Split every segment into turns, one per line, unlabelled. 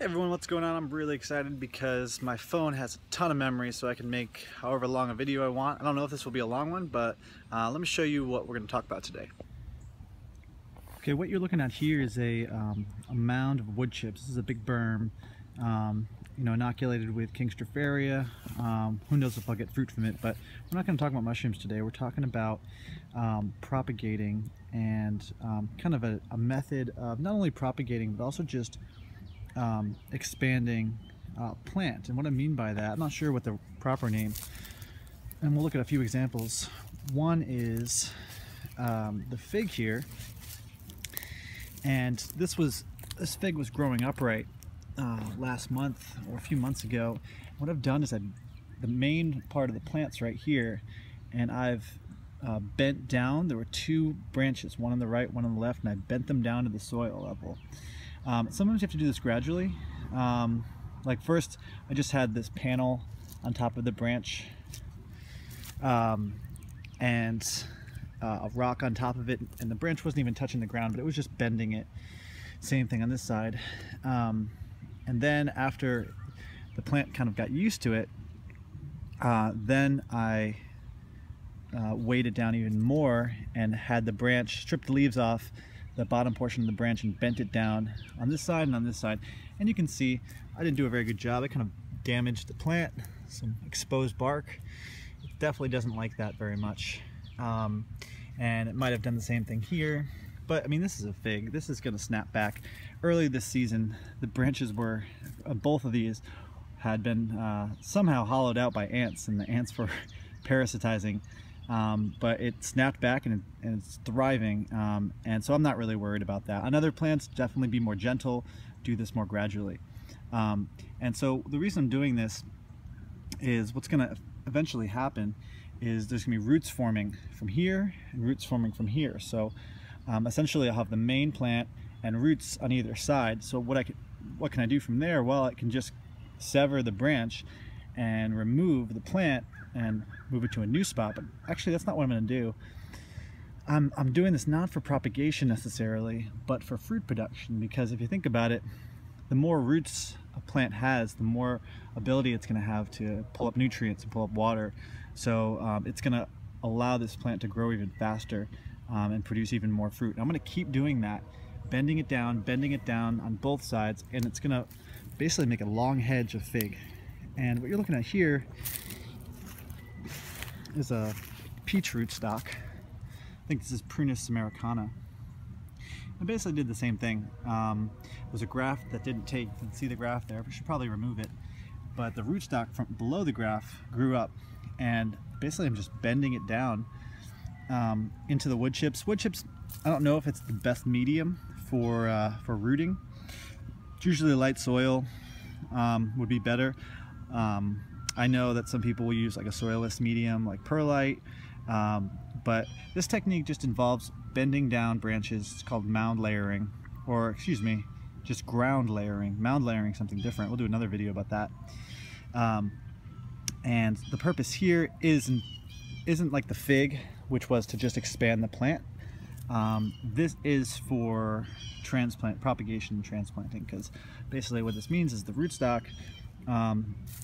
Hey everyone, what's going on? I'm really excited because my phone has a ton of memory, so I can make however long a video I want. I don't know if this will be a long one, but let me show you what we're going to talk about today. Okay, what you're looking at here is a mound of wood chips. This is a big berm, inoculated with King Stropharia. Who knows if I'll get fruit from it, but we're not going to talk about mushrooms today. We're talking about propagating and kind of a method of not only propagating, but also just expanding plant. And what I mean by that, I'm not sure what the proper name, and we'll look at a few examples. One is the fig here, and this fig was growing upright last month or a few months ago. What I've done is the main part of the plant's right here, and I've bent down. There were two branches, one on the right, one on the left, and I bent them down to the soil level. Sometimes you have to do this gradually. Like first, I just had this panel on top of the branch and a rock on top of it, and the branch wasn't even touching the ground, but it was just bending it. Same thing on this side. And then after the plant kind of got used to it, then I weighed it down even more and had the branch, stripped the leaves off the bottom portion of the branch and bent it down on this side and on this side. And you can see I didn't do a very good job. I kind of damaged the plant, some exposed bark. It definitely doesn't like that very much. And it might have done the same thing here. But I mean, this is a fig. This is going to snap back. Early this season, the branches were, both of these had been somehow hollowed out by ants, and the ants were parasitizing. But it snapped back and it's thriving, and so I'm not really worried about that. On other plants, definitely be more gentle, do this more gradually. And so the reason I'm doing this is what's going to eventually happen is there's going to be roots forming from here and roots forming from here. So essentially I'll have the main plant and roots on either side. So what can I do from there? Well, I can just sever the branch and remove the plant and move it to a new spot. But actually that's not what I'm going to do. I'm doing this not for propagation necessarily, but for fruit production, because if you think about it, the more roots a plant has, the more ability it's going to have to pull up nutrients and pull up water. So it's going to allow this plant to grow even faster and produce even more fruit. I'm going to keep doing that, bending it down on both sides, and it's going to basically make a long hedge of fig. And what you're looking at here is a peach rootstock. I think this is Prunus americana. I basically did the same thing. There was a graft that didn't take. You can see the graft there. We should probably remove it. But the rootstock from below the graft grew up, and basically I'm just bending it down into the wood chips. Wood chips, I don't know if it's the best medium for rooting. Usually light soil would be better. I know that some people will use like a soilless medium like perlite, but this technique just involves bending down branches. It's called mound layering, or excuse me, just ground layering. Mound layering is something different. We'll do another video about that. And the purpose here isn't like the fig, which was to just expand the plant. This is for propagation and transplanting, because basically what this means is the rootstock,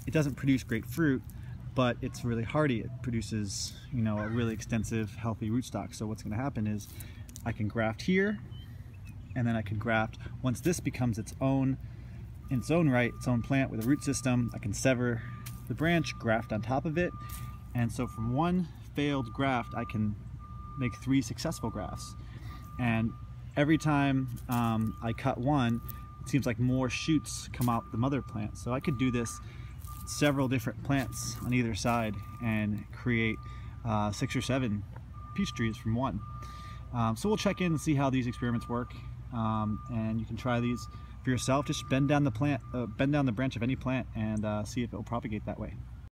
it doesn't produce great fruit, but it's really hardy. It produces, a really extensive, healthy rootstock. So what's going to happen is I can graft here, and then I can graft, once this becomes its own right, its own plant with a root system, I can sever the branch, graft on top of it, and so from one failed graft I can make 3 successful grafts. And every time I cut one, it seems like more shoots come out the mother plant. So I could do this several different plants on either side and create 6 or 7 peach trees from one. So we'll check in and see how these experiments work, and you can try these for yourself. Just bend down the branch of any plant and see if it will propagate that way.